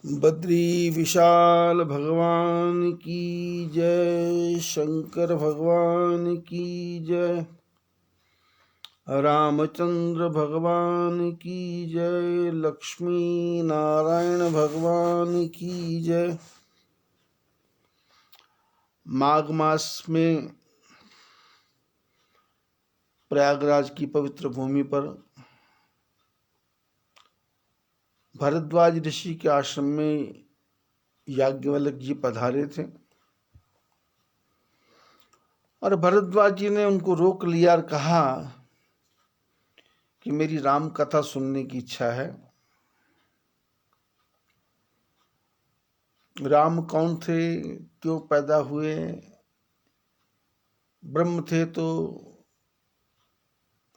बद्री विशाल भगवान की जय। शंकर भगवान की जय। रामचंद्र भगवान की जय। लक्ष्मी नारायण भगवान की जय। माघ मास में प्रयागराज की पवित्र भूमि पर भरद्वाज ऋषि के आश्रम में याज्ञवल्क्य जी पधारे थे और भरद्वाज जी ने उनको रोक लिया और कहा कि मेरी राम कथा सुनने की इच्छा है। राम कौन थे, क्यों पैदा हुए, ब्रह्म थे तो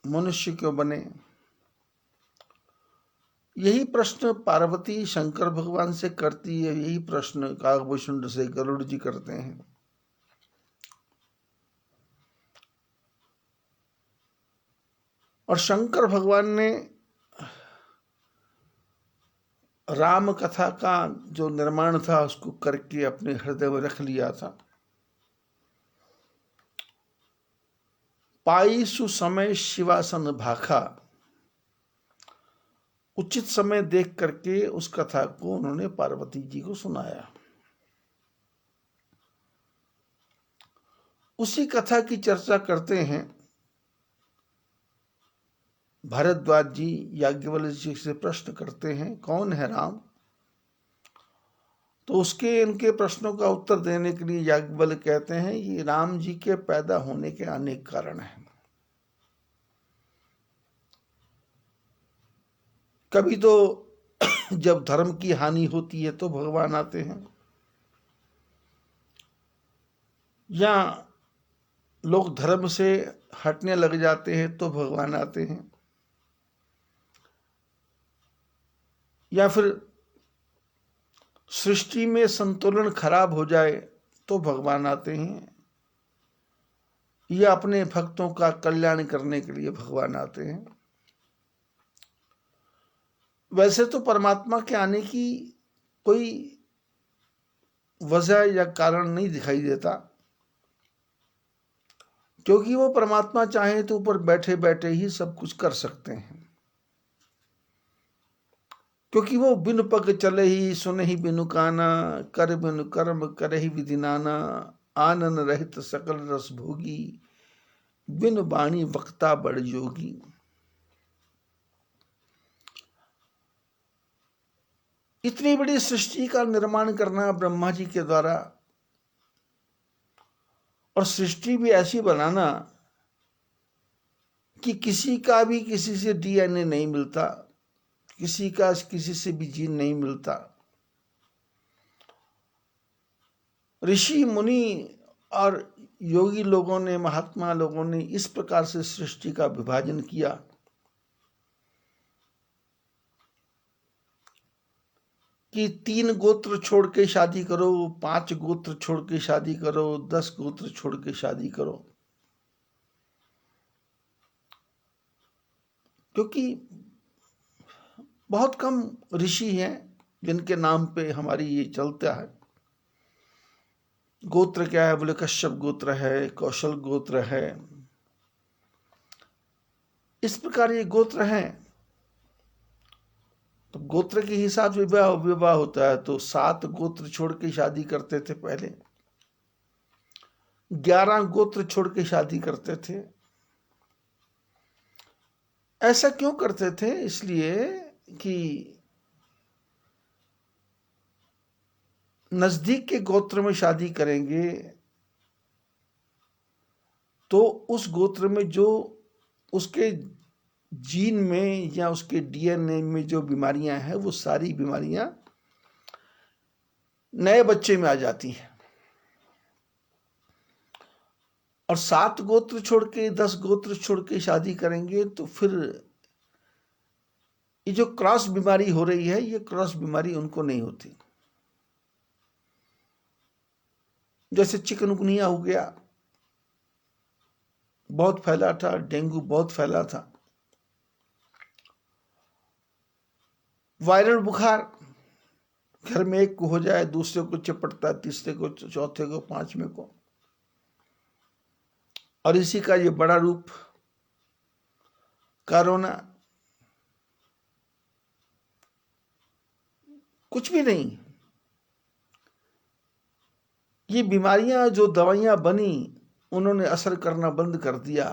मनुष्य क्यों बने। यही प्रश्न पार्वती शंकर भगवान से करती है, यही प्रश्न काकभूषुंड से गरुड़ जी करते हैं। और शंकर भगवान ने राम कथा का जो निर्माण था उसको करके अपने हृदय में रख लिया था। पाई सुसमय शिवासन भाखा, उचित समय देख करके उस कथा को उन्होंने पार्वती जी को सुनाया। उसी कथा की चर्चा करते हैं। भरद्वाज जी याज्ञवल्क्य जी से प्रश्न करते हैं, कौन है राम? तो उसके इनके प्रश्नों का उत्तर देने के लिए याज्ञवल्क्य कहते हैं, ये राम जी के पैदा होने के अनेक कारण हैं। कभी तो जब धर्म की हानि होती है तो भगवान आते हैं, या लोग धर्म से हटने लग जाते हैं तो भगवान आते हैं, या फिर सृष्टि में संतुलन खराब हो जाए तो भगवान आते हैं, या अपने भक्तों का कल्याण करने के लिए भगवान आते हैं। वैसे तो परमात्मा के आने की कोई वजह या कारण नहीं दिखाई देता, क्योंकि वो परमात्मा चाहे तो ऊपर बैठे बैठे ही सब कुछ कर सकते हैं। क्योंकि वो बिनु पग चले ही सुने ही बिनु काना, कर बिनु कर्म करे ही विधि नाना, आनन रहित सकल रस भोगी, बिनु बाणी वक्ता बड़ जोगी। इतनी बड़ी सृष्टि का निर्माण करना ब्रह्मा जी के द्वारा, और सृष्टि भी ऐसी बनाना कि किसी का भी किसी से डीएनए नहीं मिलता, किसी का किसी से भी जीन नहीं मिलता। ऋषि मुनि और योगी लोगों ने, महात्मा लोगों ने इस प्रकार से सृष्टि का विभाजन किया कि 3 गोत्र छोड़ के शादी करो, 5 गोत्र छोड़ के शादी करो, 10 गोत्र छोड़ के शादी करो। क्योंकि बहुत कम ऋषि हैं जिनके नाम पे हमारी ये चलता है। गोत्र क्या है बोले, कश्यप गोत्र है, कौशल गोत्र है, इस प्रकार ये गोत्र हैं। तो गोत्र के हिसाब से विवाह होता है। तो 7 गोत्र छोड़ के शादी करते थे पहले, 11 गोत्र छोड़ के शादी करते थे। ऐसा क्यों करते थे? इसलिए कि नजदीक के गोत्र में शादी करेंगे तो उस गोत्र में जो उसके जीन में या उसके डीएनए में जो बीमारियां हैं, वो सारी बीमारियां नए बच्चे में आ जाती हैं। और 7 गोत्र छोड़ के 10 गोत्र छोड़ के शादी करेंगे तो फिर ये जो क्रॉस बीमारी हो रही है, ये क्रॉस बीमारी उनको नहीं होती। जैसे चिकनगुनिया हो गया, बहुत फैला था, डेंगू बहुत फैला था, वायरल बुखार घर में एक को हो जाए, दूसरे को चिपटता है, तीसरे को, चौथे को, पांचवें को। और इसी का ये बड़ा रूप कोरोना। कुछ भी नहीं, ये बीमारियां जो दवाइयां बनी उन्होंने असर करना बंद कर दिया,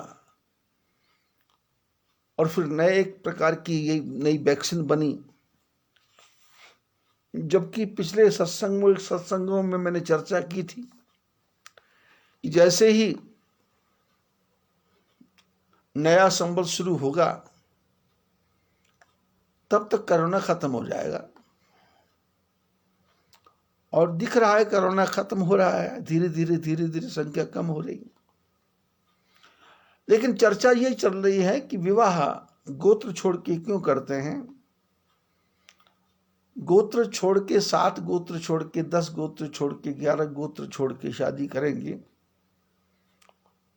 और फिर नए एक प्रकार की ये नई वैक्सीन बनी। जबकि पिछले सत्संगों में मैंने चर्चा की थी कि जैसे ही नया संवत शुरू होगा तब तक कोरोना खत्म हो जाएगा, और दिख रहा है कोरोना खत्म हो रहा है, धीरे धीरे संख्या कम हो रही है। लेकिन चर्चा ये चल रही है कि विवाह गोत्र छोड़ के क्यों करते हैं। गोत्र छोड़ के, 7 गोत्र छोड़ के, 10 गोत्र छोड़ के, 11 गोत्र छोड़ के शादी करेंगे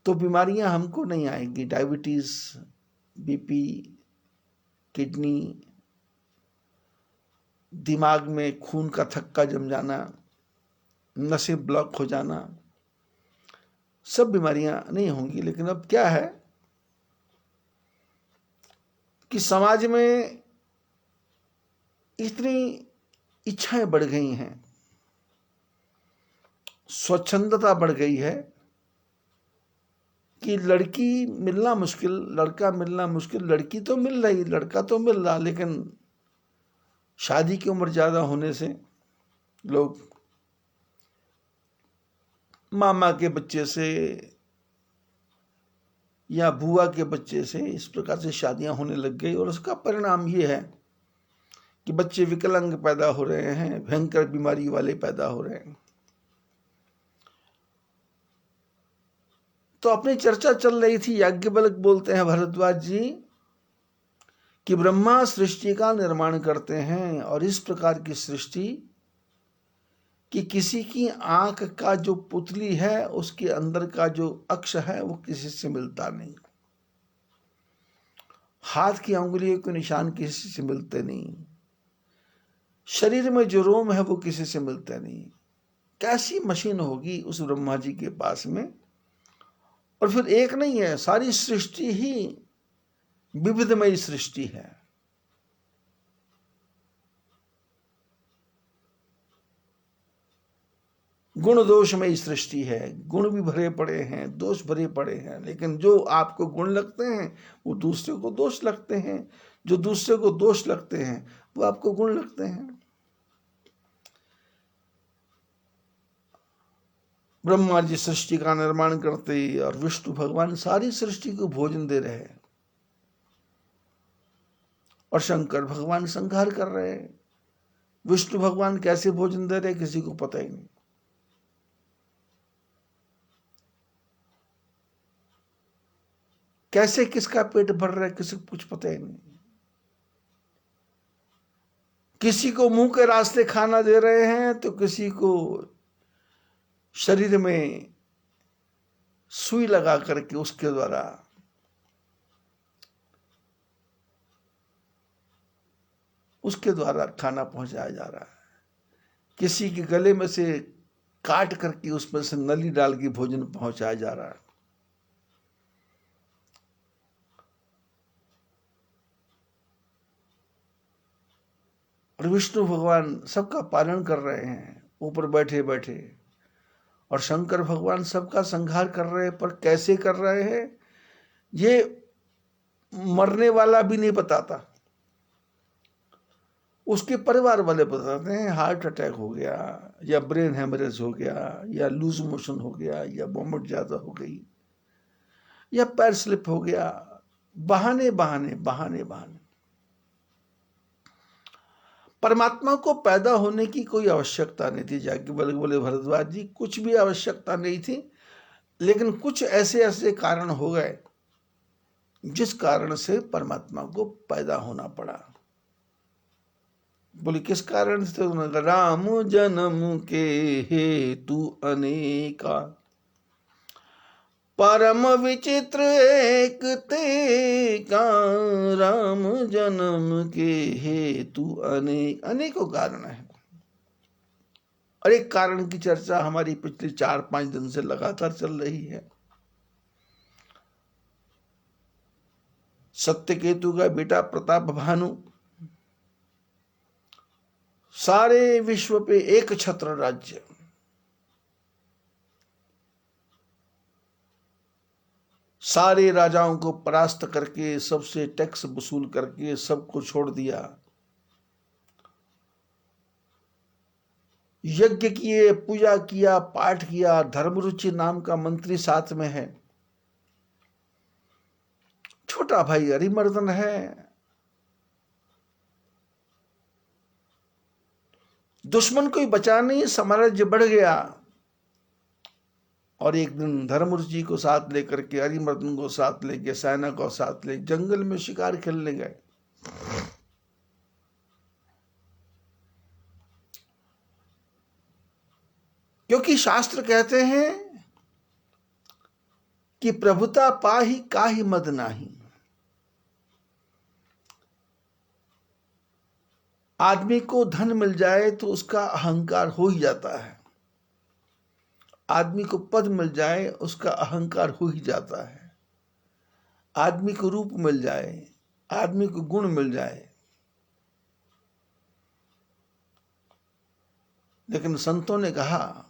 तो बीमारियां हमको नहीं आएंगी। डायबिटीज, बीपी, किडनी, दिमाग में खून का थक्का जम जाना, नसें ब्लॉक हो जाना, सब बीमारियां नहीं होंगी। लेकिन अब क्या है कि समाज में इतनी इच्छाएं बढ़ गई हैं, स्वच्छंदता बढ़ गई है कि लड़की मिलना मुश्किल, लड़का मिलना मुश्किल। लड़की तो मिल रही, लड़का तो मिल रहा, लेकिन शादी की उम्र ज्यादा होने से लोग मामा के बच्चे से या बुआ के बच्चे से इस प्रकार से शादियां होने लग गई, और उसका परिणाम ये है कि बच्चे विकलांग पैदा हो रहे हैं, भयंकर बीमारी वाले पैदा हो रहे हैं। तो अपनी चर्चा चल रही थी, याज्ञवल्क्य बोलते हैं भारद्वाज जी कि ब्रह्मा सृष्टि का निर्माण करते हैं, और इस प्रकार की सृष्टि कि किसी की आंख का जो पुतली है उसके अंदर का जो अक्ष है वो किसी से मिलता नहीं, हाथ की उंगलियों के निशान किसी से मिलते नहीं, शरीर में जो रोम है वो किसी से मिलते नहीं। कैसी मशीन होगी उस ब्रह्मा जी के पास में। और फिर एक नहीं है, सारी सृष्टि ही विविधमयी सृष्टि है। गुण दोषमयी सृष्टि है, गुण भी भरे पड़े हैं, दोष भरे पड़े हैं। लेकिन जो आपको गुण लगते हैं वो दूसरे को दोष लगते हैं, जो दूसरे को दोष लगते हैं वो आपको गुण लगते हैं। ब्रह्मा जी सृष्टि का निर्माण करते और विष्णु भगवान सारी सृष्टि को भोजन दे रहे हैं, और शंकर भगवान संहार कर रहे हैं। विष्णु भगवान कैसे भोजन दे रहे किसी को पता ही नहीं। कैसे किसका पेट भर रहा है किसी को कुछ पता ही नहीं। किसी को मुंह के रास्ते खाना दे रहे हैं तो किसी को शरीर में सुई लगा करके उसके द्वारा खाना पहुंचाया जा रहा है। किसी के गले में से काट करके उसमें से नली डाल के भोजन पहुंचाया जा रहा है। और विष्णु भगवान सबका पालन कर रहे हैं ऊपर बैठे बैठे, और शंकर भगवान सबका संहार कर रहे हैं। पर कैसे कर रहे हैं ये मरने वाला भी नहीं बताता, उसके परिवार वाले बताते हैं। हार्ट अटैक हो गया, या ब्रेन हेमरेज हो गया, या लूज मोशन हो गया, या वॉमिट ज्यादा हो गई, या पैर स्लिप हो गया। बहाने बहाने बहाने बहाने। परमात्मा को पैदा होने की कोई आवश्यकता नहीं थी। याज्ञवल्क्य बोले भरद्वाज जी कुछ भी आवश्यकता नहीं थी, लेकिन कुछ ऐसे ऐसे कारण हो गए जिस कारण से परमात्मा को पैदा होना पड़ा। बोले किस कारण से? राम जन्म के हेतु अनेका, परम विचित्र एक ते का। राम जन्म के हेतु अनेकों कारण है। और एक कारण की चर्चा हमारी पिछले 4-5 दिन से लगातार चल रही है। सत्यकेतु का बेटा प्रताप भानु सारे विश्व पे एक छत्र राज्य, सारे राजाओं को परास्त करके, सबसे टैक्स वसूल करके सबको छोड़ दिया। यज्ञ किए, पूजा किया, पाठ किया। धर्मरुचि नाम का मंत्री साथ में है। छोटा भाई अरिमर्दन है। दुश्मन कोई बचा नहीं, साम्राज्य बढ़ गया। और एक दिन धर्मरुचि को साथ लेकर के, अरिमर्दन को साथ लेके, सेना को साथ ले जंगल में शिकार खेलने गए। क्योंकि शास्त्र कहते हैं कि प्रभुता पाही काहि मद नाही। आदमी को धन मिल जाए तो उसका अहंकार हो ही जाता है। आदमी को पद मिल जाए उसका अहंकार हो ही जाता है। आदमी को रूप मिल जाए, आदमी को गुण मिल जाए, लेकिन संतों ने कहा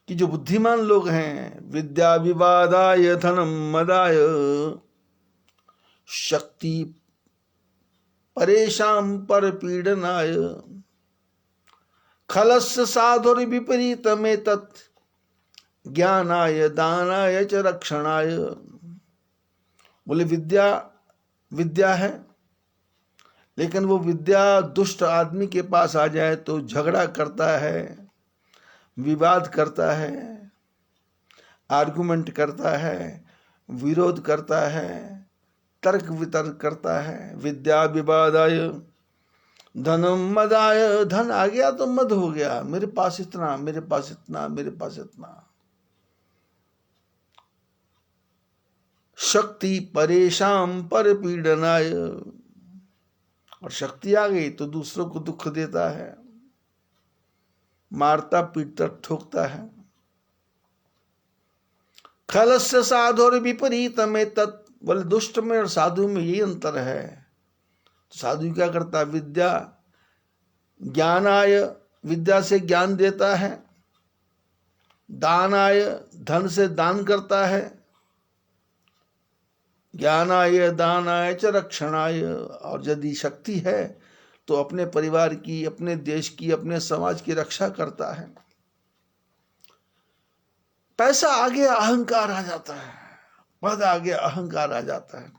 कि जो बुद्धिमान लोग हैं, विद्या विवादाय धनम मदाय शक्ति परेशान पर पीड़नाय खलस्य साधुर विपरीत में तत् ज्ञानाय दानाय च रक्षणाय। बोले विद्या विद्या है, लेकिन वो विद्या दुष्ट आदमी के पास आ जाए तो झगड़ा करता है, विवाद करता है, आर्गुमेंट करता है, विरोध करता है, तर्क वितर्क करता है। विद्या विवादाय धनम मदाय, धन आ गया तो मद हो गया, मेरे पास इतना, मेरे पास इतना, मेरे पास इतना। शक्ति परेशान पर पीड़नाय, और शक्ति आ गई तो दूसरों को दुख देता है, मारता पीटता ठोकता है। खलस्य साधु और विपरीत में तत्, बोले दुष्ट में और साधु में यही अंतर है। साधु क्या करता है? विद्या ज्ञानाय, विद्या से ज्ञान देता है। दानाय, धन से दान करता है। ज्ञानाय दानाय च रक्षणाय, और यदि शक्ति है तो अपने परिवार की, अपने देश की, अपने समाज की रक्षा करता है। पैसा आ गया अहंकार आ जाता है, पद आ गया अहंकार आ जाता है।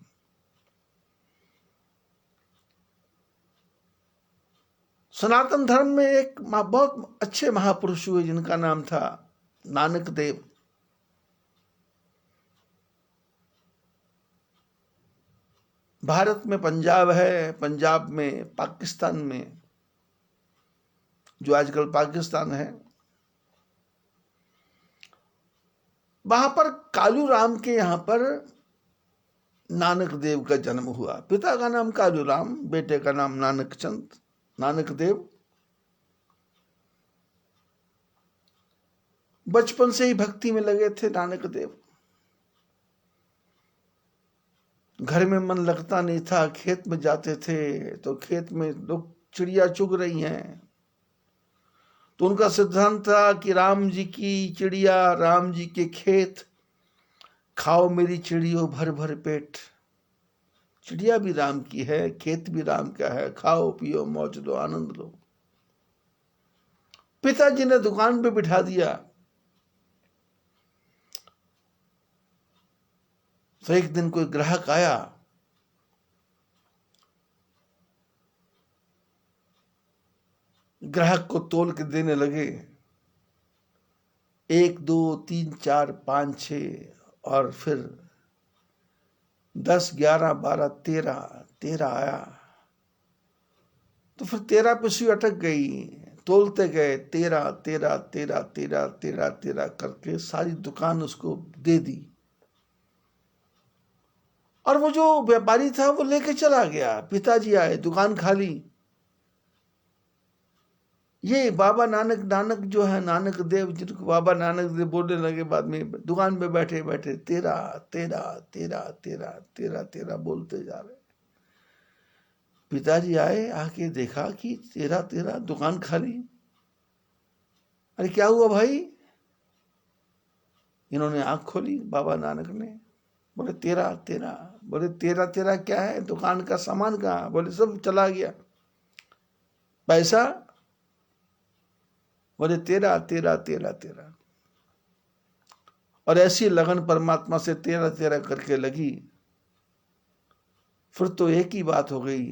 सनातन धर्म में एक बहुत अच्छे महापुरुष हुए जिनका नाम था नानक देव। भारत में पंजाब है, पंजाब में पाकिस्तान में, जो आजकल पाकिस्तान है, वहां पर कालू राम के यहां पर नानक देव का जन्म हुआ। पिता का नाम कालू राम, बेटे का नाम नानक चंद, नानक देव। बचपन से ही भक्ति में लगे थे नानक देव। घर में मन लगता नहीं था, खेत में जाते थे तो खेत में लोग चिड़िया चुग रही हैं, तो उनका सिद्धांत था कि राम जी की चिड़िया, राम जी के खेत, खाओ मेरी चिड़ियों भर भर पेट। चिड़िया भी राम की है, खेत भी राम का है, खाओ पियो मौज लो, आनंद लो। पिताजी ने दुकान पे बिठा दिया। तो एक दिन कोई ग्राहक आया, ग्राहक को तोल के देने लगे, 1 2 3 4 5 6, और फिर 10 11 12 13 आया। तो फिर 13 पे सुई अटक गई। तोलते गए, 13 13 13 13 13 13 करके सारी दुकान उसको दे दी। और वो जो व्यापारी था वो लेके चला गया। पिताजी आए, दुकान खाली। ये बाबा नानक, नानक जो है नानक देव, जिनको बाबा नानक देव बोलने लगे बाद में, दुकान पे बैठे बैठे तेरा तेरा तेरा तेरा तेरा तेरा बोलते जा रहे। पिताजी आए, आके देखा कि तेरा तेरा, दुकान खाली। अरे क्या हुआ भाई? इन्होंने आंख खोली बाबा नानक ने, बोले तेरा तेरा। बोले तेरा तेरा क्या है? दुकान का सामान कहाँ? बोले सब चला गया। पैसा? बोले तेरा तेरा तेरा तेरा। और ऐसी लगन परमात्मा से तेरा तेरा करके लगी, फिर तो एक ही बात हो गई,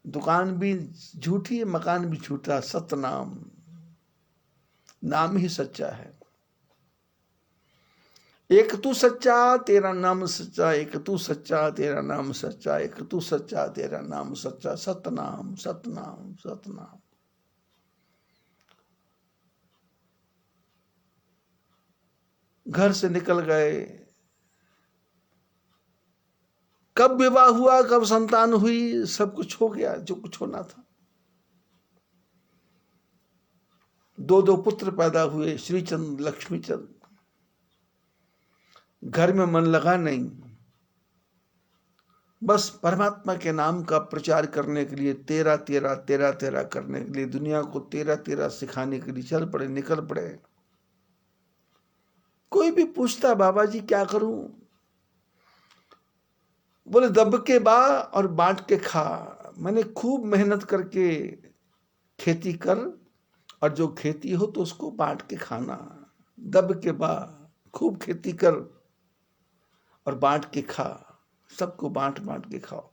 दुकान भी झूठी, मकान भी झूठा, सतनाम, नाम ही सच्चा है। एक तू सच्चा तेरा नाम सच्चा, एक तू सच्चा तेरा नाम सच्चा, एक तू सच्चा तेरा नाम सच्चा, सतनाम सतनाम सतनाम। घर से निकल गए। कब विवाह हुआ, कब संतान हुई, सब कुछ हो गया जो कुछ होना था। दो पुत्र पैदा हुए, श्रीचंद लक्ष्मीचंद। घर में मन लगा नहीं, बस परमात्मा के नाम का प्रचार करने के लिए, तेरा तेरा तेरा तेरा करने के लिए, दुनिया को तेरा तेरा सिखाने के लिए चल पड़े, निकल पड़े। कोई भी पूछता बाबा जी क्या करूं, बोले दब के बा और बांट के खा। मैंने खूब मेहनत करके खेती कर, और जो खेती हो तो उसको बांट के खाना। दब के बा, खूब खेती कर और बांट के खा, सबको बांट बांट के खाओ।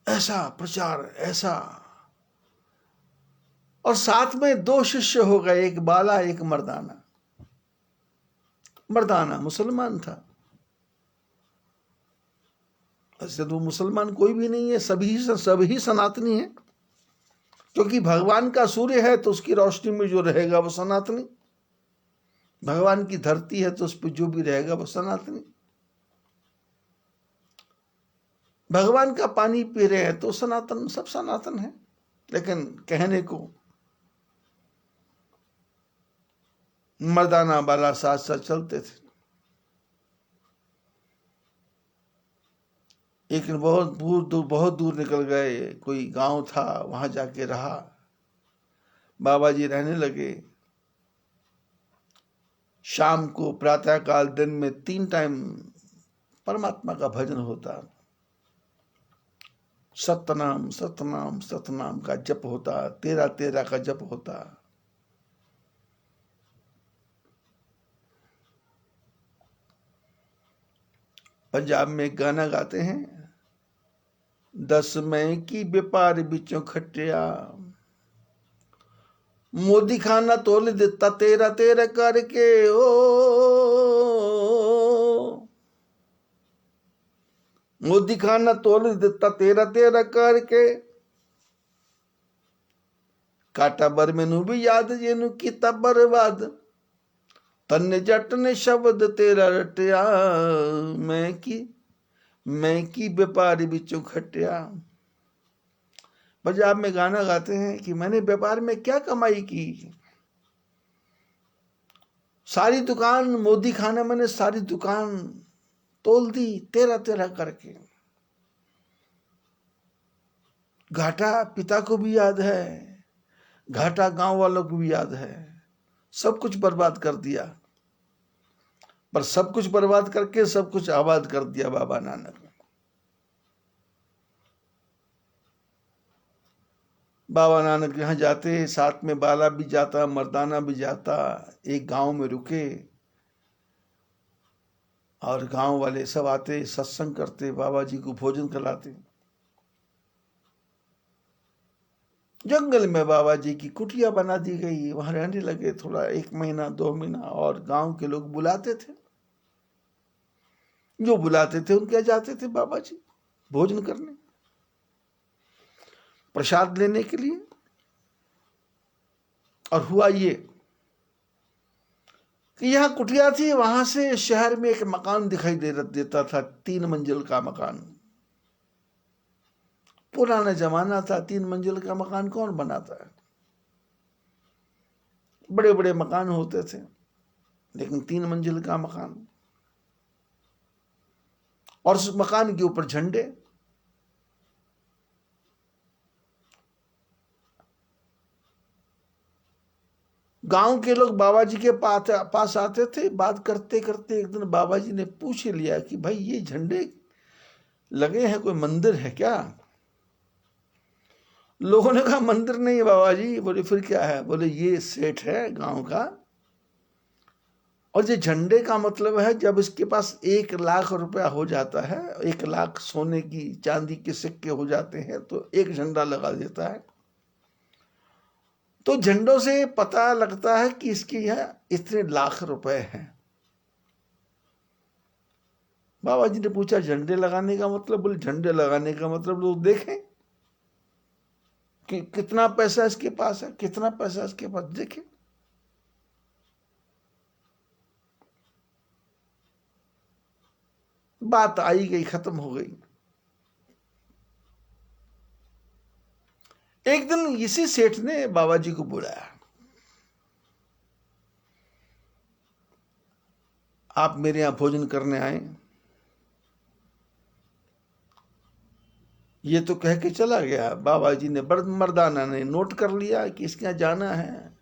ऐसा प्रचार, ऐसा। और साथ में दो शिष्य हो गए, एक बाला एक मर्दाना। मर्दाना मुसलमान था। ऐसे तो मुसलमान कोई भी नहीं है, सभी सनातनी है, क्योंकि भगवान का सूर्य है तो उसकी रोशनी में जो रहेगा वो सनातनी, भगवान की धरती है तो उस पर जो भी रहेगा वो सनातनी, भगवान का पानी पी रहे हैं तो सनातन, सब सनातन है। लेकिन कहने को मर्दाना बाला साथ साथ चलते थे। एक बहुत दूर निकल गए, कोई गांव था, वहां जाके रहा। बाबा जी रहने लगे। शाम को, प्रातः काल, दिन में 3 टाइम परमात्मा का भजन होता, सतनाम सतनाम सतनाम का जप होता, तेरा तेरा का जप होता। पंजाब में एक गाना गाते हैं, 10 मई की व्यापार बिचों खटिया, मोदी खाना तोल दिता तेरा तेरा करके। ओ मोदी खाना तोल दिता तेरा तेरा करके, काटा बर मैनू भी याद जेनू किता बर्बाद, तन्ने जट ने शब्द तेरा रटिया, मैं की व्यापारी बिचों खटिया। पंजाब में गाना गाते हैं कि मैंने व्यापार में क्या कमाई की, सारी दुकान मोदी खाना, मैंने सारी दुकान तोल दी तेरा तेरा करके। घाटा पिता को भी याद है, घाटा गांव वालों को भी याद है, सब कुछ बर्बाद कर दिया। पर सब कुछ बर्बाद करके सब कुछ आबाद कर दिया बाबा नानक ने। बाबा नानक यहाँ जाते, साथ में बाला भी जाता, मर्दाना भी जाता। एक गांव में रुके और गांव वाले सब आते, सत्संग करते, बाबा जी को भोजन कराते। जंगल में बाबा जी की कुटिया बना दी गई, वहां रहने लगे थोड़ा, 1 महीना 2 महीना। और गांव के लोग बुलाते थे, जो बुलाते थे उनके यहाँ जाते थे बाबा जी भोजन करने, प्रसाद लेने के लिए। और हुआ ये कि यहाँ कुटिया थी, वहां से शहर में एक मकान दिखाई देता था, 3 मंजिल का मकान। पुराना जमाना था, 3 मंजिल का मकान कौन बनाता है? बड़े बड़े मकान होते थे, लेकिन 3 मंजिल का मकान, और उस मकान के ऊपर झंडे। गांव के लोग बाबा जी के पास आते थे, बात करते करते एक दिन बाबा जी ने पूछ लिया कि भाई ये झंडे लगे हैं, कोई मंदिर है क्या? लोगों ने कहा मंदिर नहीं है बाबा जी। बोले फिर क्या है? बोले ये सेठ है गांव का, और ये झंडे का मतलब है जब इसके पास 1 लाख रुपया हो जाता है, 1 लाख सोने की चांदी के सिक्के हो जाते हैं, तो एक झंडा लगा देता है। तो झंडों से पता लगता है कि इसके यहाँ इतने लाख रुपए हैं। बाबा जी ने पूछा झंडे लगाने का मतलब? बोले झंडे लगाने का मतलब लोग देखें कि कितना पैसा इसके पास है, कितना पैसा इसके पास, देखें। बात आई गई, खत्म हो गई। एक दिन इसी सेठ ने बाबा जी को बुलाया, आप मेरे यहां भोजन करने आए। ये तो कह के चला गया। बाबा जी ने बड़ मर्दाना ने नोट कर लिया कि इसके यहाँ जाना है।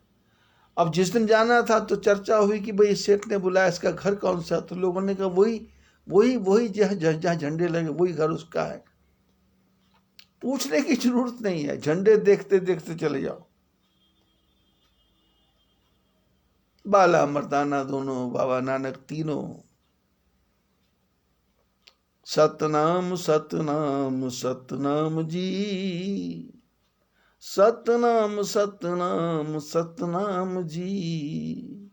अब जिस दिन जाना था तो चर्चा हुई कि भाई सेठ ने बुलाया, इसका घर कौन सा? तो लोगों ने कहा वही वही वही जहाँ झंडे लगे वही घर उसका है। पूछने की जरूरत नहीं है, झंडे देखते देखते चले जाओ। बाला मर्दाना दोनों, बाबा नानक तीनों, सतनाम सतनाम सतनाम जी, सतनाम सतनाम सतनाम जी।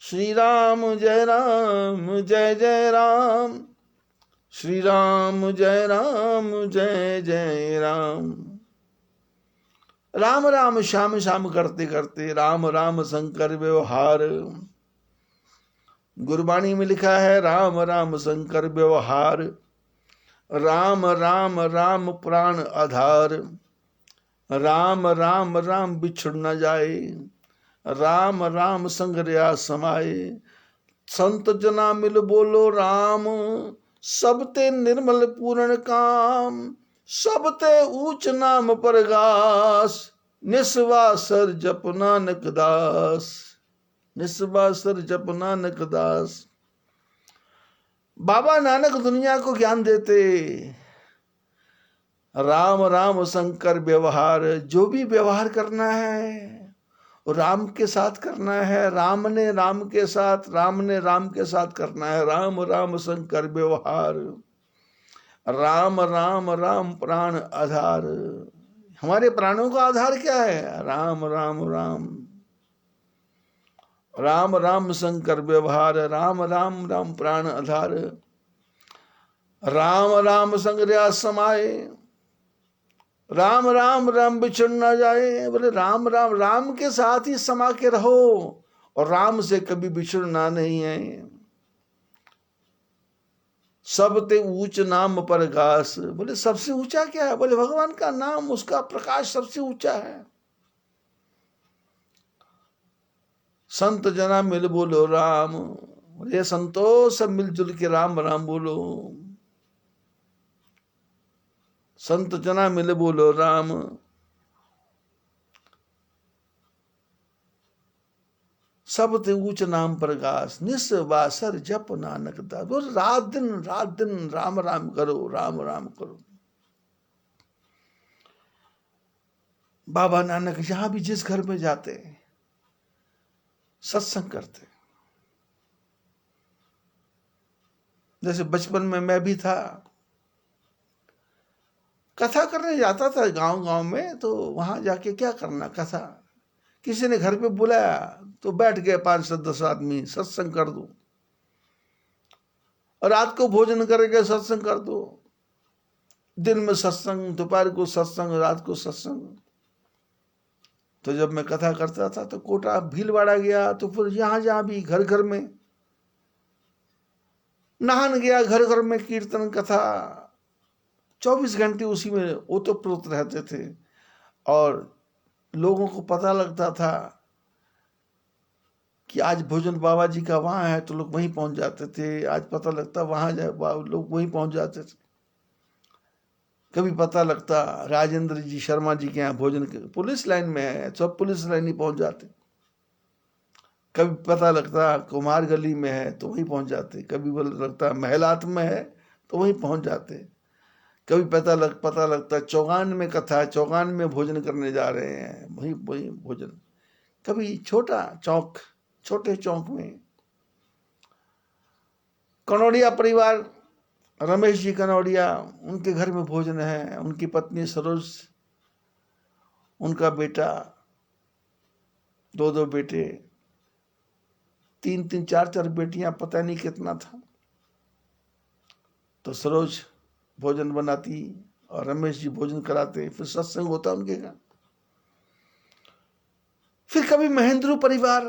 श्री राम जय राम जय जय राम, श्री राम जय राम जय जय राम। राम राम श्याम श्याम करते करते राम राम शंकर व्यवहार। गुरबाणी में लिखा है राम राम शंकर व्यवहार, राम राम राम प्राण आधार, राम राम राम बिछुड़ न जाए, राम राम संग रिया समाए। संत जना मिल बोलो राम, सब ते निर्मल पूर्ण काम, सब ते ऊंच नाम परगास, निस्वासर जप नानक दास, निस्वासर जप नानक दास। बाबा नानक दुनिया को ज्ञान देते, राम राम शंकर व्यवहार। जो भी व्यवहार करना है राम के साथ करना है, राम ने राम के साथ, राम ने राम के साथ करना है। राम राम शंकर व्यवहार, राम राम राम प्राण आधार। हमारे प्राणों का आधार क्या है? राम राम राम, राम राम शंकर व्यवहार, राम राम राम प्राण आधार, राम राम संग रिया समाए, राम राम राम बिछुड़ ना जाए। बोले राम राम, राम के साथ ही समा के रहो और राम से कभी बिछुड़ना नहीं है। सब ते ऊंच नाम पर घास। बोले सबसे ऊंचा क्या है? बोले भगवान का नाम, उसका प्रकाश सबसे ऊंचा है। संत जना मिल बोलो राम। बोले संतो सब मिलजुल के राम राम बोलो। संत जना मिल बोलो राम। सब ते ऊंच नाम प्रकाश, निस्वासर जप नानक दास। बोल रात दिन राम राम करो, राम राम करो। बाबा नानक जहां भी जिस घर में जाते सत्संग करते। जैसे बचपन में मैं भी था, कथा करने जाता था गांव गांव में, तो वहां जाके क्या करना, कथा। किसी ने घर पे बुलाया तो बैठ गए 5-10 आदमी, सत्संग कर दो। और रात को भोजन करके सत्संग कर दो। दिन में सत्संग, दोपहर को सत्संग, रात को सत्संग। तो जब मैं कथा करता था तो कोटा भीलवाड़ा गया, तो फिर जहां जहां भी घर घर में, नाहन गया, घर घर में कीर्तन कथा। 24 घंटे उसी में ओतप्रोत रहते थे। और लोगों को पता लगता था कि आज भोजन बाबा जी का वहाँ है तो लोग वहीं पहुंच जाते थे, आज पता लगता वहाँ जाए लोग वहीं पहुंच जाते थे। कभी पता लगता राजेंद्र जी शर्मा जी के यहाँ भोजन पुलिस लाइन में है, सब पुलिस लाइन ही पहुंच जाते। कभी पता लगता कुमार गली में है तो वहीं पहुंच जाते, कभी लगता महलात में है तो वहीं पहुंच जाते। कभी पता लगता चौगान में कथा है, चौगान में भोजन करने जा रहे हैं, वहीं वहीं भोजन। कभी छोटा चौक, छोटे चौक में कनौड़िया परिवार, रमेश जी कनौड़िया, उनके घर में भोजन है, उनकी पत्नी सरोज, उनका बेटा, दो बेटे, तीन चार बेटियां, पता नहीं कितना था। तो सरोज भोजन बनाती और रमेश जी भोजन कराते, फिर सत्संग होता उनके यहाँ। फिर कभी महेंद्रू परिवार,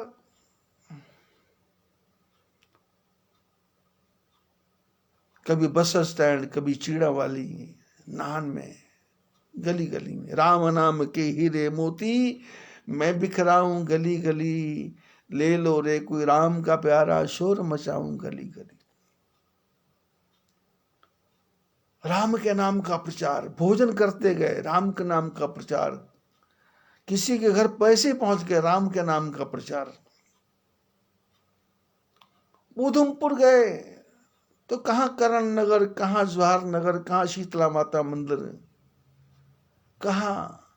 कभी बस स्टैंड, कभी चीड़ा वाली, नान में, गली गली में राम नाम के हीरे मोती मैं बिखराऊं गली गली, ले लो रे कोई राम का प्यारा शोर मचाऊं गली गली। राम के नाम का प्रचार, भोजन करते गए राम के नाम का प्रचार, किसी के घर पैसे पहुंच गए राम के नाम का प्रचार। उधमपुर गए तो कहाँ करण नगर, कहाँ जवाहर नगर, कहाँ शीतला माता मंदिर, कहाँ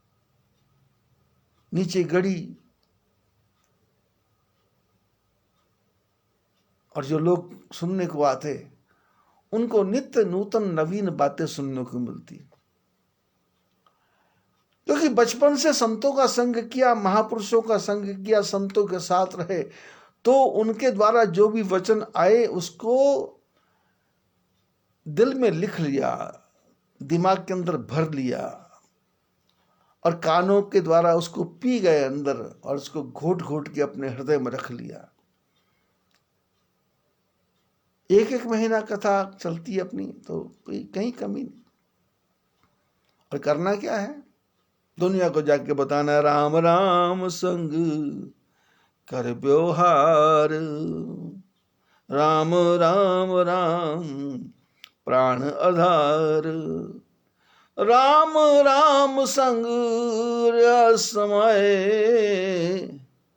नीचे गढ़ी। और जो लोग सुनने को आते उनको नित्य नूतन नवीन बातें सुनने को मिलती, क्योंकि बचपन से संतों का संग किया, महापुरुषों का संग किया, संतों के साथ रहे, तो उनके द्वारा जो भी वचन आए उसको दिल में लिख लिया, दिमाग के अंदर भर लिया, और कानों के द्वारा उसको पी गए अंदर, और उसको घोट घोट के अपने हृदय में रख लिया। एक महीना कथा चलती अपनी, तो कोई कहीं कमी नहीं। और करना क्या है, दुनिया को जाके बताना राम राम संग कर व्यवहार, राम राम राम प्राण आधार, राम राम संग समय,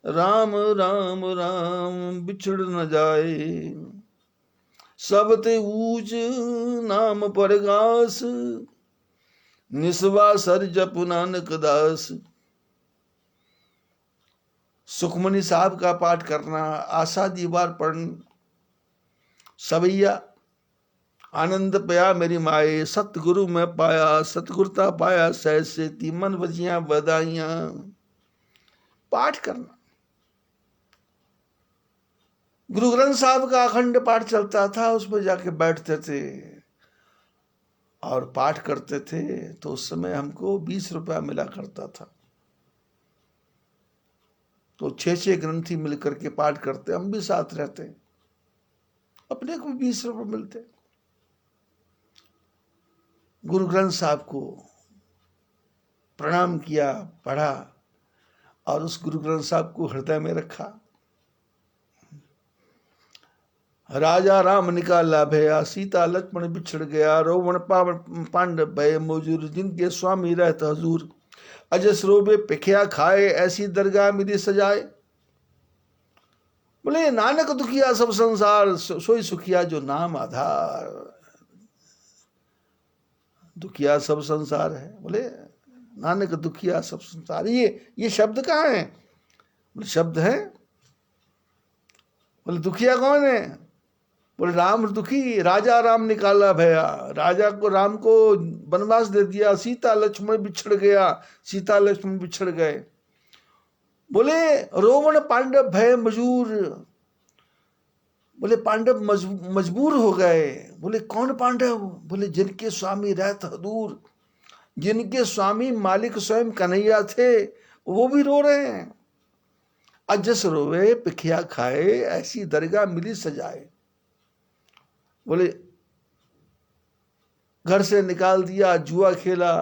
राम राम राम बिछड़ न जाए, सब ते ऊंच नाम पर गास, निस्वा सर जप नानक दास। सुखमनी साहब का पाठ करना, आशा दीवार पढ़नी, सबैया आनंद पया मेरी माए, सतगुरु में पाया, सतगुरता पाया सहज से, तीमन बजियां बधाइयां, पाठ करना। गुरु ग्रंथ साहब का अखंड पाठ चलता था, उसमें जाके बैठते थे और पाठ करते थे, तो उस समय हमको 20 रुपया मिला करता था। तो 6 ग्रंथी मिलकर के पाठ करते, हम भी साथ रहते, अपने को 20 रुपये मिलते। गुरु ग्रंथ साहब को प्रणाम किया, पढ़ा, और उस गुरु ग्रंथ साहब को हृदय में रखा। राजा राम निकाला भया, सीता लक्ष्मण बिछड़ गया, रोवण पांडव भय मौजूर, जिनके स्वामी रहते हजूर, अजस रोबे पिखिया खाए, ऐसी दरगाह मिली सजाए। बोले नानक दुखिया सब संसार, सोई सुखिया जो नाम आधार। दुखिया सब संसार है, बोले नानक दुखिया सब संसार। ये शब्द कहाँ है? बोले शब्द है। बोले दुखिया कौन है? बोले राम दुखी, राजा राम निकाला भया, राजा को राम को वनवास दे दिया, सीता लक्ष्मण बिछड़ गया, सीता लक्ष्मण बिछड़ गए। बोले रोवण पांडव भय मजूर, बोले पांडव मजबूर हो गए। बोले कौन पांडव? बोले जिनके स्वामी रहत दूर, जिनके स्वामी मालिक स्वयं कन्हैया थे, वो भी रो रहे हैं। अजस रोवे पिखिया खाए, ऐसी दरगाह मिली सजाए। बोले घर से निकाल दिया, जुआ खेला,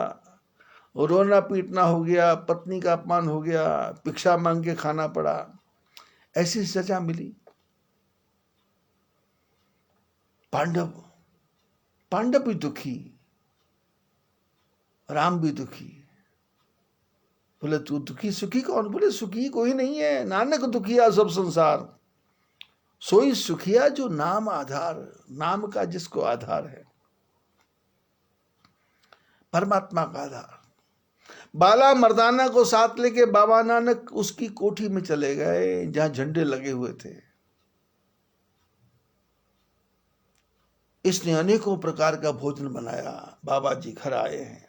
रोना पीटना हो गया, पत्नी का अपमान हो गया, भिक्षा मांग के खाना पड़ा, ऐसी सजा मिली। पांडव पांडव भी दुखी, राम भी दुखी। बोले तू दुखी, सुखी कौन? बोले सुखी कोई नहीं है, नानक दुखिया सब संसार, सोई सुखिया जो नाम आधार, नाम का जिसको आधार है, परमात्मा का आधार। बाला मर्दाना को साथ लेके बाबा नानक उसकी कोठी में चले गए जहां झंडे लगे हुए थे। इसने अनेकों प्रकार का भोजन बनाया। बाबा जी घर आए हैं,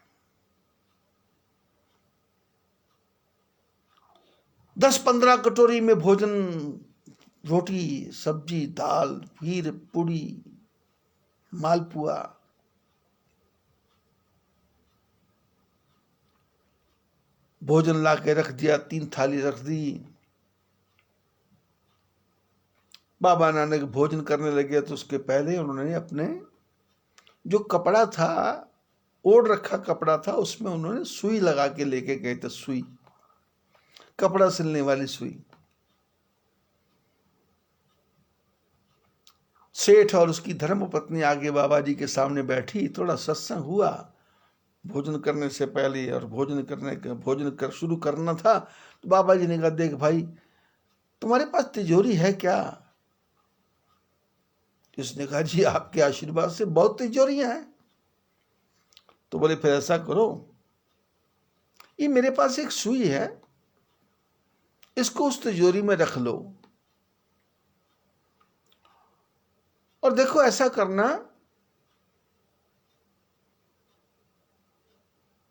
10-15 कटोरी में भोजन, रोटी, सब्जी, दाल, खीर, पूड़ी, मालपुआ। भोजन ला के रख दिया, 3 थाली रख दी। बाबा नानक भोजन करने लगे तो उसके पहले उन्होंने अपने जो कपड़ा था, ओढ़ रखा कपड़ा था, उसमें उन्होंने सुई लगा के लेके गए थे। सुई, कपड़ा सिलने वाली सुई। सेठ और उसकी धर्मपत्नी आगे बाबा जी के सामने बैठी, थोड़ा सत्संग हुआ भोजन करने से पहले। और भोजन शुरू करना था तो बाबा जी ने कहा, देख भाई, तुम्हारे पास तिजोरी है क्या? इसने कहा, जी आपके आशीर्वाद से बहुत तिजोरियां हैं। तो बोले फिर ऐसा करो, ये मेरे पास एक सुई है, इसको उस तिजोरी में रख लो, और देखो ऐसा करना,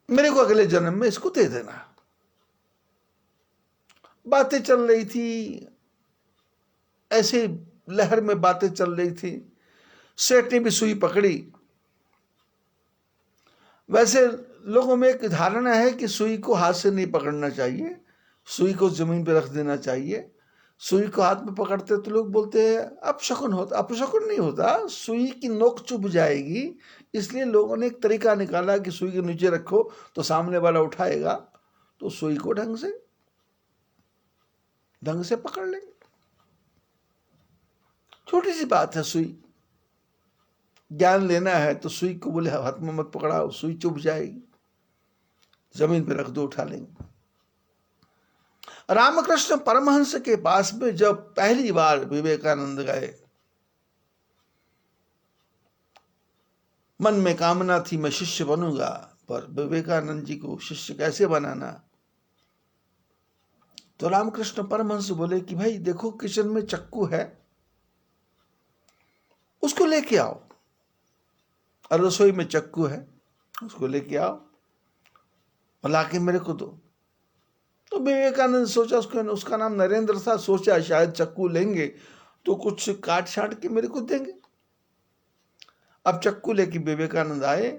मेरे को अगले जन्म में इसको दे देना। बातें चल रही थी, ऐसे लहर में बातें चल रही थी। सेठ ने भी सुई पकड़ी। वैसे लोगों में एक धारणा है कि सुई को हाथ से नहीं पकड़ना चाहिए, सुई को जमीन पे रख देना चाहिए। सुई को हाथ में पकड़ते तो लोग बोलते हैं अपशकुन होता। अपशकुन नहीं होता, सुई की नोक चुभ जाएगी, इसलिए लोगों ने एक तरीका निकाला कि सुई के नीचे रखो तो सामने वाला उठाएगा, तो सुई को ढंग से पकड़ लेंगे। छोटी सी बात है सुई। ज्ञान लेना है तो सुई को बोले हाथ में मत पकड़ाओ, सुई चुभ जाएगी, जमीन पे रख दो, उठा लेंगे। रामकृष्ण परमहंस के पास में जब पहली बार विवेकानंद गए, मन में कामना थी मैं शिष्य बनूंगा, पर विवेकानंद जी को शिष्य कैसे बनाना? तो रामकृष्ण परमहंस बोले कि भाई देखो, किचन में चक्कू है, उसको लेके आओ, और रसोई में चक्कू है, उसको लेके आओ और लाके मेरे को दो। तो विवेकानंद सोचा, उसका नाम नरेंद्र था, सोचा शायद चक्कू लेंगे तो कुछ काट छाट के मेरे को देंगे। अब चक्कू लेके विवेकानंद आए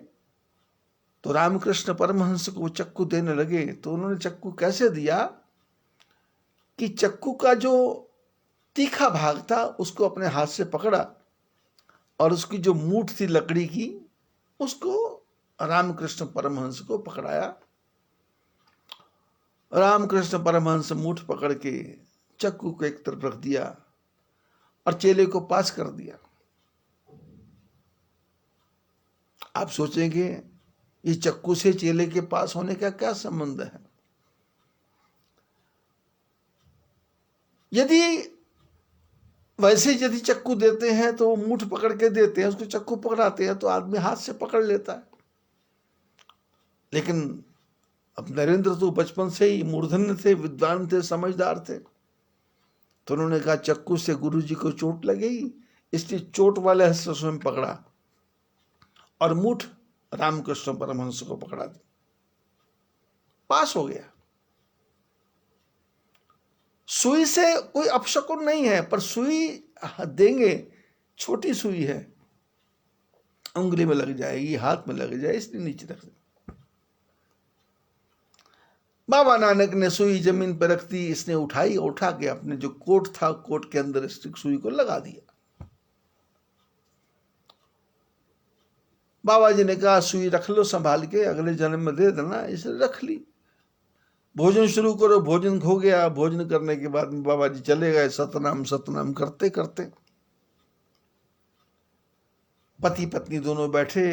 तो रामकृष्ण परमहंस को वो चक्कू देने लगे। तो उन्होंने चक्कू कैसे दिया कि चक्कू का जो तीखा भाग था उसको अपने हाथ से पकड़ा, और उसकी जो मूठ थी लकड़ी की, उसको रामकृष्ण परमहंस को पकड़ाया। रामकृष्ण परमहंस मूठ पकड़ के चक्कू को एक तरफ रख दिया और चेले को पास कर दिया। आप सोचेंगे ये चक्कू से चेले के पास होने का क्या संबंध है? यदि चक्कू देते हैं तो वो मूठ पकड़ के देते हैं, उसको चक्कू पकड़ाते हैं तो आदमी हाथ से पकड़ लेता है। लेकिन अब नरेंद्र तो बचपन से ही मूर्धन्य थे, विद्वान थे, समझदार थे, तो उन्होंने कहा चक्कू से गुरुजी को चोट लगेगी, इसलिए चोट वाले हाथ से स्वयं पकड़ा और मूठ रामकृष्ण परमहंस को पकड़ा दी। पास हो गया। सुई से कोई अपशकुन नहीं है, पर सुई देंगे, छोटी सुई है, उंगली में लग जाएगी, हाथ में लग जाए, इसलिए नीचे रख दे। बाबा नानक ने सुई जमीन पर रख दी, इसने उठा के अपने जो कोट था, कोट के अंदर सुई को लगा दिया। बाबा जी ने कहा सुई रख लो संभाल के, अगले जन्म में दे देना। इसे रख ली। भोजन शुरू करो। भोजन हो गया। भोजन करने के बाद में बाबा जी चले गए सतनाम सतनाम करते करते। पति पत्नी दोनों बैठे,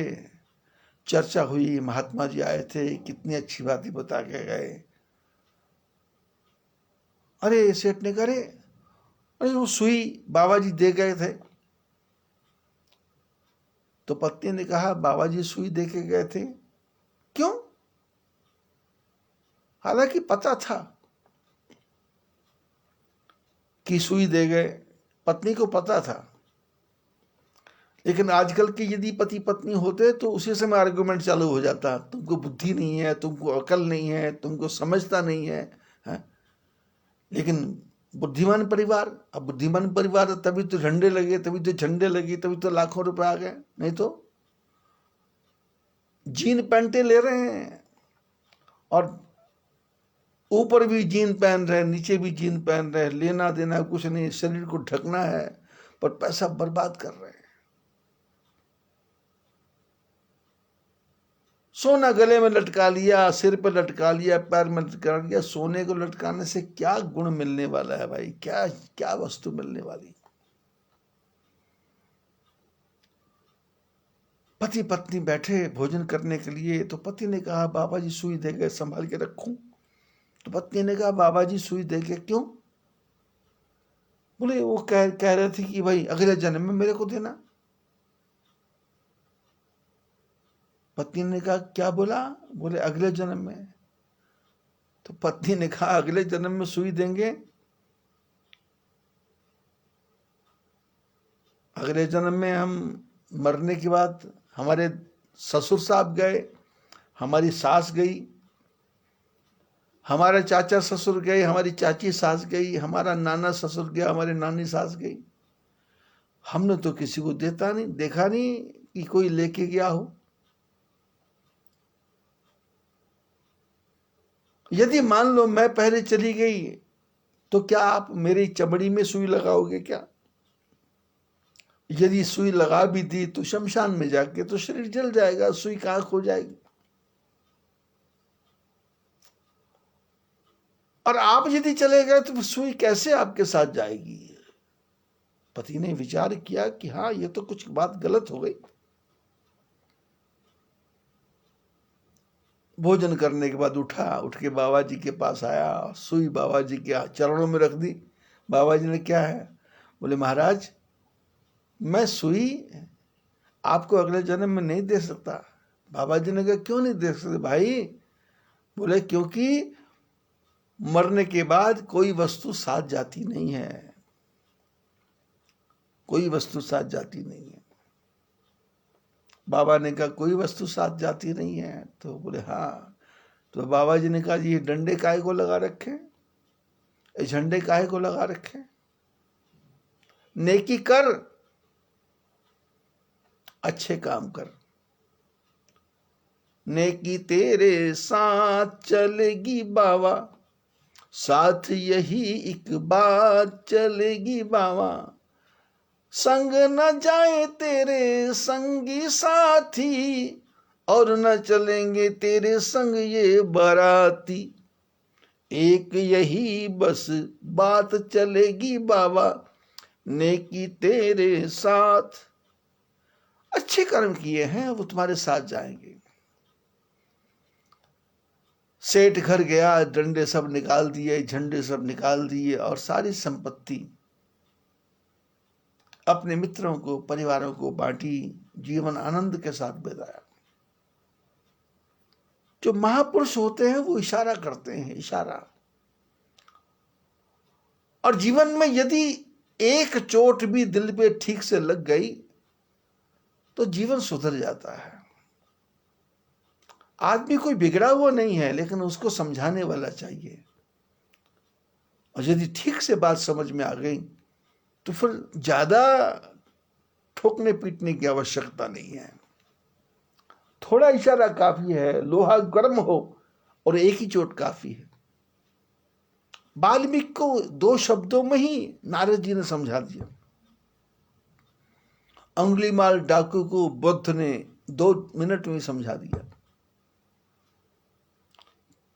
चर्चा हुई। महात्मा जी आए थे, कितनी अच्छी बातें बता के गए। अरे सेठ ने कहा, अरे वो सुई बाबा जी दे गए थे। तो पत्नी ने कहा बाबा जी सुई दे के गए थे, क्यों? हालांकि पता था कि सुई दे गए, पत्नी को पता था। लेकिन आजकल के यदि पति पत्नी होते तो उसी समय आर्गुमेंट चालू हो जाता, तुमको बुद्धि नहीं है, तुमको अकल नहीं है, तुमको समझता नहीं है, है? लेकिन बुद्धिमान परिवार, अब बुद्धिमान परिवार तभी तो झंडे लगे, तभी तो झंडे लगे, तभी तो लाखों रुपए आ गए। नहीं तो जीन पैंटे ले रहे हैं और ऊपर भी जीन पहन रहे, नीचे भी जीन पहन रहे, लेना देना कुछ नहीं, शरीर को ढकना है, पर पैसा बर्बाद कर रहे हैं। सोना गले में लटका लिया, सिर पे लटका लिया, पैर में लटका लिया। सोने को लटकाने से क्या गुण मिलने वाला है भाई? क्या क्या वस्तु मिलने वाली? पति पत्नी बैठे भोजन करने के लिए। तो पति ने कहा बाबा जी सुई दे गए, संभाल के रखूं। तो पत्नी ने कहा बाबा जी सुई दे के क्यों? बोले वो कह रहे थे कि भाई अगले जन्म में मेरे को देना। पत्नी ने कहा क्या बोला? बोले अगले जन्म में। तो पत्नी ने कहा अगले जन्म में सुई देंगे? अगले जन्म में हम मरने के बाद हमारे ससुर साहब गए, हमारी सास गई, हमारे चाचा ससुर गए, हमारी चाची सास गई, हमारा नाना ससुर गया, हमारी नानी सास गई। हमने तो किसी को देता नहीं, देखा नहीं कि कोई लेके गया हो। यदि मान लो मैं पहले चली गई तो क्या आप मेरी चमड़ी में सुई लगाओगे क्या? यदि सुई लगा भी दी तो शमशान में जाके तो शरीर जल जाएगा, सुई कहां खो जाएगी। और आप यदि चले गए तो सुई कैसे आपके साथ जाएगी? पति ने विचार किया कि हाँ ये तो कुछ बात गलत हो गई। भोजन करने के बाद उठा, उठ के बाबा जी के पास आया, सुई बाबा जी के चरणों में रख दी। बाबा जी ने क्या है? बोले महाराज मैं सुई आपको अगले जन्म में नहीं दे सकता। बाबा जी ने कहा क्यों नहीं दे सकते भाई? बोले क्योंकि मरने के बाद कोई वस्तु साथ जाती नहीं है, कोई वस्तु साथ जाती नहीं है। बाबा ने कहा कोई वस्तु साथ जाती नहीं है? तो बोले हाँ। तो बाबा जी ने कहा ये डंडे काहे को लगा रखे, ये झंडे काहे को लगा रखे? नेकी कर, अच्छे काम कर, नेकी तेरे साथ चलेगी बाबा, साथ यही एक बात चलेगी बाबा, संग न जाए तेरे संगी साथी, और न चलेंगे तेरे संग ये बाराती, एक यही बस बात चलेगी बाबा, नेकी तेरे साथ। अच्छे कर्म किए हैं वो तुम्हारे साथ जाएंगे। सेठ घर गया, डंडे सब निकाल दिए, झंडे सब निकाल दिए और सारी संपत्ति अपने मित्रों को, परिवारों को बांटी, जीवन आनंद के साथ बिताया। जो महापुरुष होते हैं वो इशारा करते हैं, इशारा। और जीवन में यदि एक चोट भी दिल पे ठीक से लग गई तो जीवन सुधर जाता है। आदमी कोई बिगड़ा हुआ नहीं है, लेकिन उसको समझाने वाला चाहिए। और यदि ठीक से बात समझ में आ गई तो फिर ज्यादा ठोकने पीटने की आवश्यकता नहीं है। थोड़ा इशारा काफी है, लोहा गर्म हो और एक ही चोट काफी है। वाल्मीकि को 2 शब्दों में ही नारद जी ने समझा दिया। अंगुलीमाल डाकू को बुद्ध ने 2 मिनट में समझा दिया।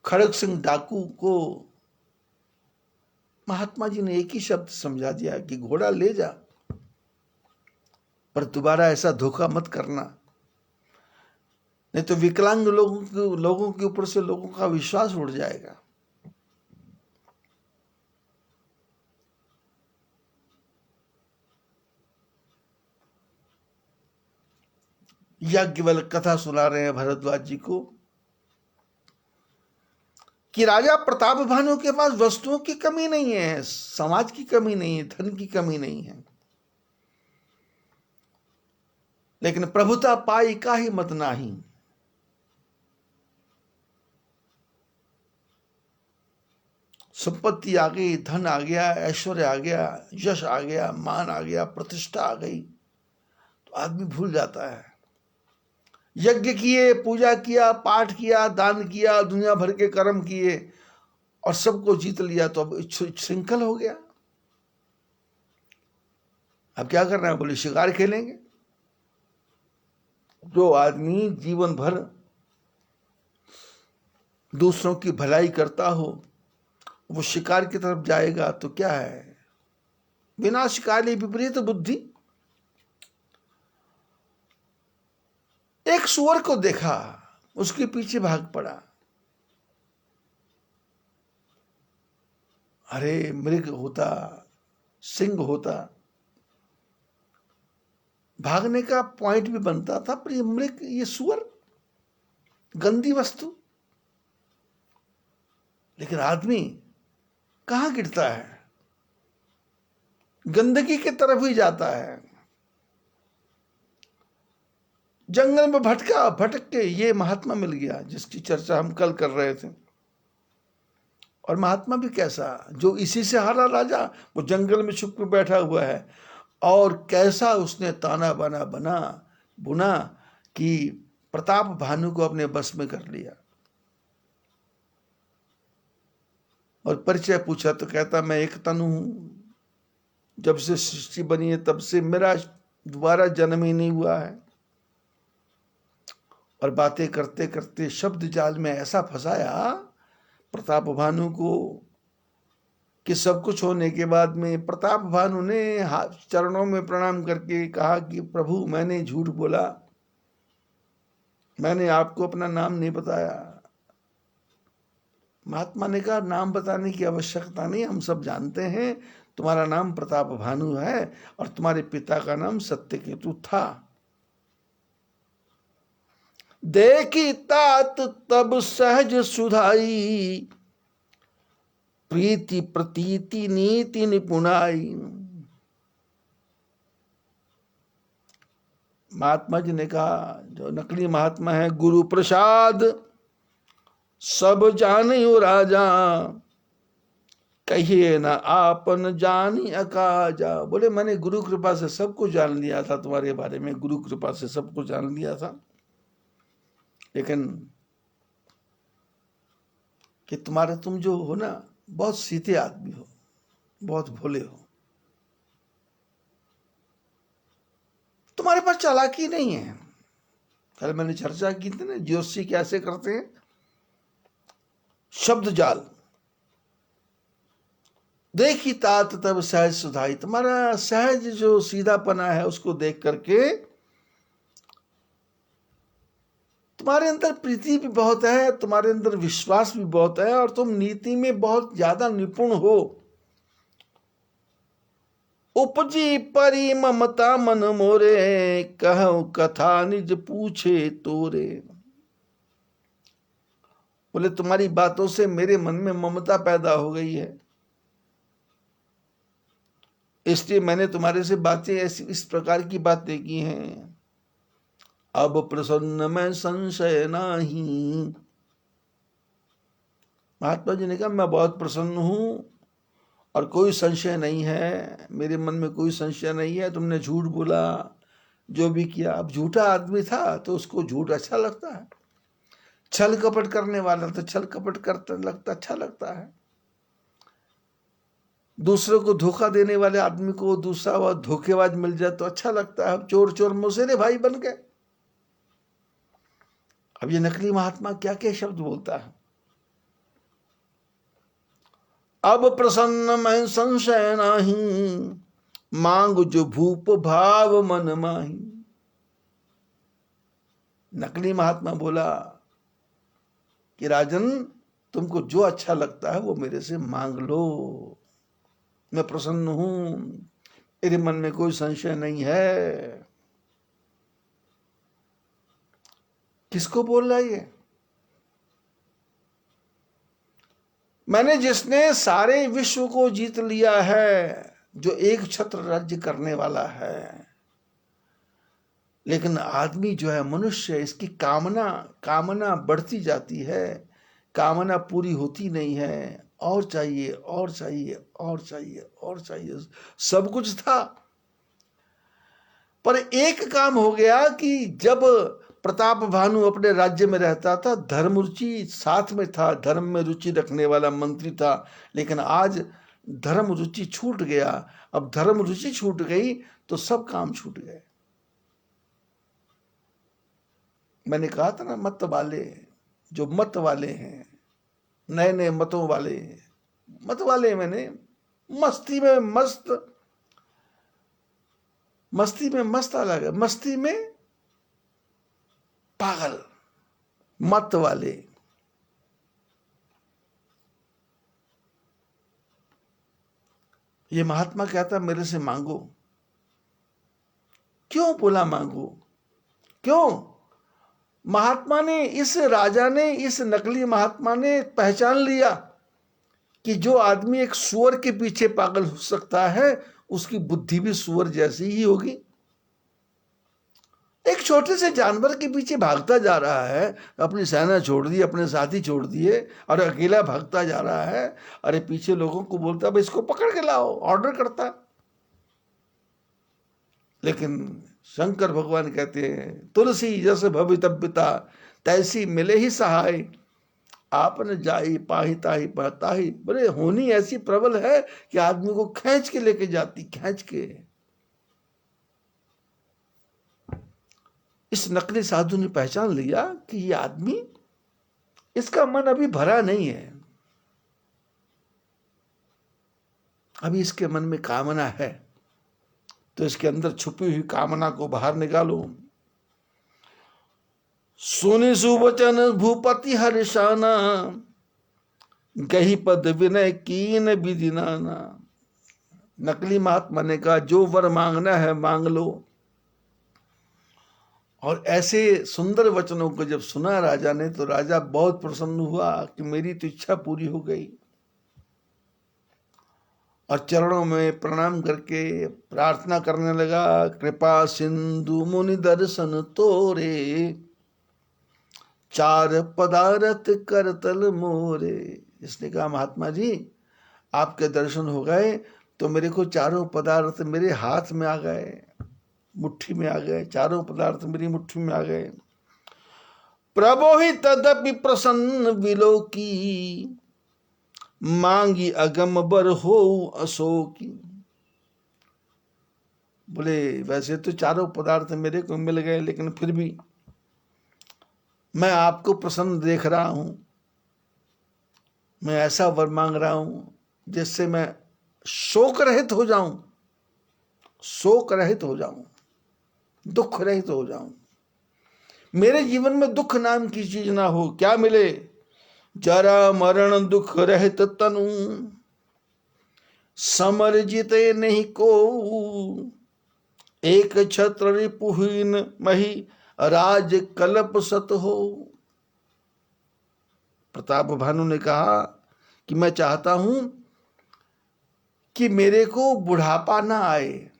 खड़ग सिंह डाकू को महात्मा जी ने एक ही शब्द समझा दिया कि घोड़ा ले जा, पर दोबारा ऐसा धोखा मत करना, नहीं तो विकलांग लोगों के ऊपर से लोगों का विश्वास उड़ जाएगा। याज्ञवल्क्य कथा सुना रहे हैं भारद्वाज जी को कि राजा प्रताप भानु के पास वस्तुओं की कमी नहीं है, समाज की कमी नहीं है, धन की कमी नहीं है, लेकिन प्रभुता पाई काहि मत नाही। संपत्ति आ गई, धन आ गया, ऐश्वर्य आ गया, यश आ गया, मान आ गया, प्रतिष्ठा आ गई, तो आदमी भूल जाता है। यज्ञ किए, पूजा किया, पाठ किया, दान किया, दुनिया भर के कर्म किए और सबको जीत लिया, तो अब श्रृंखल हो गया। अब क्या करना है? बोले शिकार खेलेंगे। जो आदमी जीवन भर दूसरों की भलाई करता हो वो शिकार की तरफ जाएगा तो क्या है? विनाशकाली विपरीत बुद्धि। एक सुअर को देखा, उसके पीछे भाग पड़ा। अरे मृग होता, सिंह होता, भागने का पॉइंट भी बनता था, पर ये मृग, ये सुअर, गंदी वस्तु। लेकिन आदमी कहां गिरता है? गंदगी की तरफ ही जाता है। जंगल में भटक के ये महात्मा मिल गया जिसकी चर्चा हम कल कर रहे थे। और महात्मा भी कैसा, जो इसी से हारा राजा, वो जंगल में छुप के बैठा हुआ है और कैसा उसने ताना बाना बुना कि प्रताप भानु को अपने बस में कर लिया। और परिचय पूछा तो कहता मैं एक तनु हूं, जब से सृष्टि बनी है तब से मेरा दोबारा जन्म ही नहीं हुआ है। और बातें करते करते शब्द जाल में ऐसा फंसाया प्रताप भानु को कि सब कुछ होने के बाद में प्रताप भानु ने चरणों में प्रणाम करके कहा कि प्रभु मैंने झूठ बोला, मैंने आपको अपना नाम नहीं बताया। महात्मा ने कहा नाम बताने की आवश्यकता नहीं, हम सब जानते हैं तुम्हारा नाम प्रताप भानु है और तुम्हारे पिता का नाम सत्यकेतु था। देखी तात तब सहज सुधाई, प्रीति प्रतीति नीति निपुणाई। महात्मा जी ने कहा, जो नकली महात्मा है, गुरु प्रसाद सब जानियो राजा, कहिए ना आपन जानी अकाजा। बोले मैंने गुरु कृपा से सब कुछ जान लिया था, तुम्हारे बारे में गुरु कृपा से सब कुछ जान लिया था, लेकिन कि तुम जो हो ना, बहुत सीधे आदमी हो, बहुत भोले हो, तुम्हारे पास चालाकी नहीं है। कल मैंने चर्चा की थी ना ज्योतिषी कैसे करते हैं, शब्द जाल। देखी तात तब सहज सुधाई, तुम्हारा सहज जो सीधापना है उसको देख करके तुम्हारे अंदर प्रीति भी बहुत है, तुम्हारे अंदर विश्वास भी बहुत है और तुम नीति में बहुत ज्यादा निपुण हो। उपजी परी ममता मन मोरे, कहूं कथा निज पूछे तोरे। बोले तुम्हारी बातों से मेरे मन में ममता पैदा हो गई है, इसलिए मैंने तुम्हारे से बातें ऐसी इस प्रकार की बातें की हैं। अब प्रसन्न में संशय नहीं। महात्मा जी ने कहा मैं बहुत प्रसन्न हूं और कोई संशय नहीं है, मेरे मन में कोई संशय नहीं है। तुमने झूठ बोला, जो भी किया, अब झूठा आदमी था तो उसको झूठ अच्छा लगता है, छल कपट करने वाला तो छल कपट करता लगता अच्छा लगता है, दूसरों को धोखा देने वाले आदमी को दूसरा धोखेबाज मिल जाए तो अच्छा लगता है। अब चोर चोर मुसेरे भाई बन गए। अब ये नकली महात्मा क्या क्या शब्द बोलता है। अब प्रसन्न मैं संशय नाही, मांग जो भूप भाव मन माही। नकली महात्मा बोला कि राजन, तुमको जो अच्छा लगता है वो मेरे से मांग लो, मैं प्रसन्न हूं, मेरे मन में कोई संशय नहीं है। किसको बोल रहा है ये? मैंने जिसने सारे विश्व को जीत लिया है, जो एक छत्र राज्य करने वाला है। लेकिन आदमी जो है, मनुष्य, इसकी कामना बढ़ती जाती है, कामना पूरी होती नहीं है, और चाहिए और चाहिए और चाहिए और चाहिए। सब कुछ था, पर एक काम हो गया कि जब प्रताप भानु अपने राज्य में रहता था, धर्म रुचि साथ में था, धर्म में रुचि रखने वाला मंत्री था। लेकिन आज धर्म रुचि छूट गया। अब धर्म रुचि छूट गई तो सब काम छूट गए। मैंने कहा था ना, मत वाले, जो मत वाले हैं, नए नए मतों वाले, मत वाले, मैंने मस्ती में मस्त अलग है, मस्ती में पागल, मत वाले। ये महात्मा कहता मेरे से मांगो। क्यों बोला मांगो? क्यों? महात्मा ने, इस राजा ने, इस नकली महात्मा ने पहचान लिया कि जो आदमी एक सुअर के पीछे पागल हो सकता है, उसकी बुद्धि भी सुअर जैसी ही होगी। एक छोटे से जानवर के पीछे भागता जा रहा है, अपनी सेना छोड़ दी, अपने साथी छोड़ दिए और अकेला भागता जा रहा है। अरे पीछे लोगों को बोलता भाई इसको पकड़ के लाओ, ऑर्डर करता। लेकिन शंकर भगवान कहते हैं, तुलसी जस भवितव्यता, तैसी मिले ही सहाय, आपने जाई पाही ताही पाताही। बोले होनी ऐसी प्रबल है कि आदमी को खींच के लेके जाती, खींच के। इस नकली साधु ने पहचान लिया कि ये आदमी, इसका मन अभी भरा नहीं है, अभी इसके मन में कामना है, तो इसके अंदर छुपी हुई कामना को बाहर निकालो। सुनि सुवचन भूपति हर्षाना, गही पद विनय कीन विधि नाना। नकली महात्मा ने कहा जो वर मांगना है मांग लो। और ऐसे सुंदर वचनों को जब सुना राजा ने, तो राजा बहुत प्रसन्न हुआ कि मेरी तो इच्छा पूरी हो गई। और चरणों में प्रणाम करके प्रार्थना करने लगा, कृपा सिंधु मुनि दर्शन तोरे, चार पदारथ करतल मोरे। इसने कहा महात्मा जी, आपके दर्शन हो गए तो मेरे को चारों पदार्थ मेरे हाथ में आ गए, मुट्ठी में आ गए, चारों पदार्थ मेरी मुट्ठी में आ गए। प्रभो ही तदपि प्रसन्न विलोकी, मांगी अगम बर हो अशोकी। बोले वैसे तो चारों पदार्थ मेरे को मिल गए, लेकिन फिर भी मैं आपको प्रसन्न देख रहा हूं। मैं ऐसा वर मांग रहा हूं जिससे मैं शोक रहित हो जाऊं, शोक रहित हो जाऊं, दुख रहित हो जाऊं। मेरे जीवन में दुख नाम की चीज ना हो। क्या मिले? जरा मरण दुख रहित तनु, समर जीते नहीं को, एक छत्र रिपुहीन मही, राज कल्प सत हो। प्रताप भानु ने कहा कि मैं चाहता हूं कि मेरे को बुढ़ापा ना आए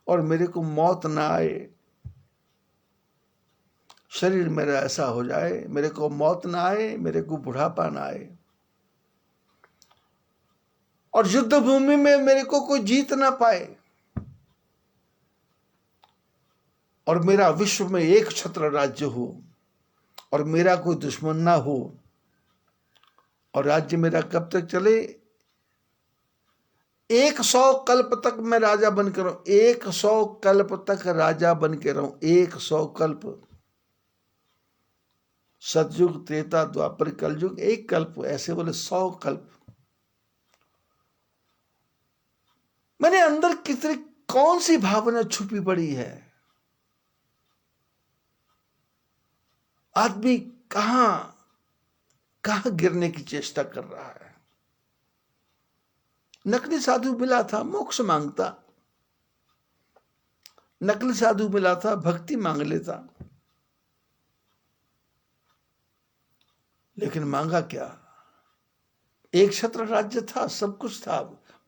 और मेरे को मौत ना आए। शरीर मेरा ऐसा हो जाए, मेरे को मौत ना आए, मेरे को बुढ़ापा ना आए, और युद्ध भूमि में मेरे को कोई जीत ना पाए, और मेरा विश्व में एक छत्र राज्य हो, और मेरा कोई दुश्मन ना हो। और राज्य मेरा कब तक चले? 100 कल्प तक मैं राजा बन के रहूं, 100 कल्प तक राजा बन के रहूं, 100 कल्प। सतयुग, त्रेता, द्वापर, कलयुग, एक कल्प ऐसे बोले 100 कल्प। मेरे अंदर कितनी कौन सी भावना छुपी पड़ी है? आदमी कहां कहां गिरने की चेष्टा कर रहा है। नकली साधु मिला था मोक्ष मांगता, नकली साधु मिला था भक्ति मांग लेता, लेकिन मांगा क्या? एक छत्र राज्य था, सब कुछ था,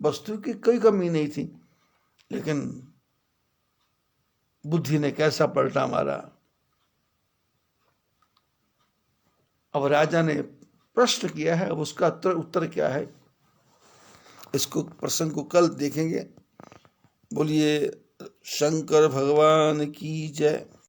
वस्तु की कोई कमी नहीं थी, लेकिन बुद्धि ने कैसा पलटा मारा। अब राजा ने प्रश्न किया है, अब उसका उत्तर क्या है, इसको प्रसंग को कल देखेंगे। बोलिए शंकर भगवान की जय।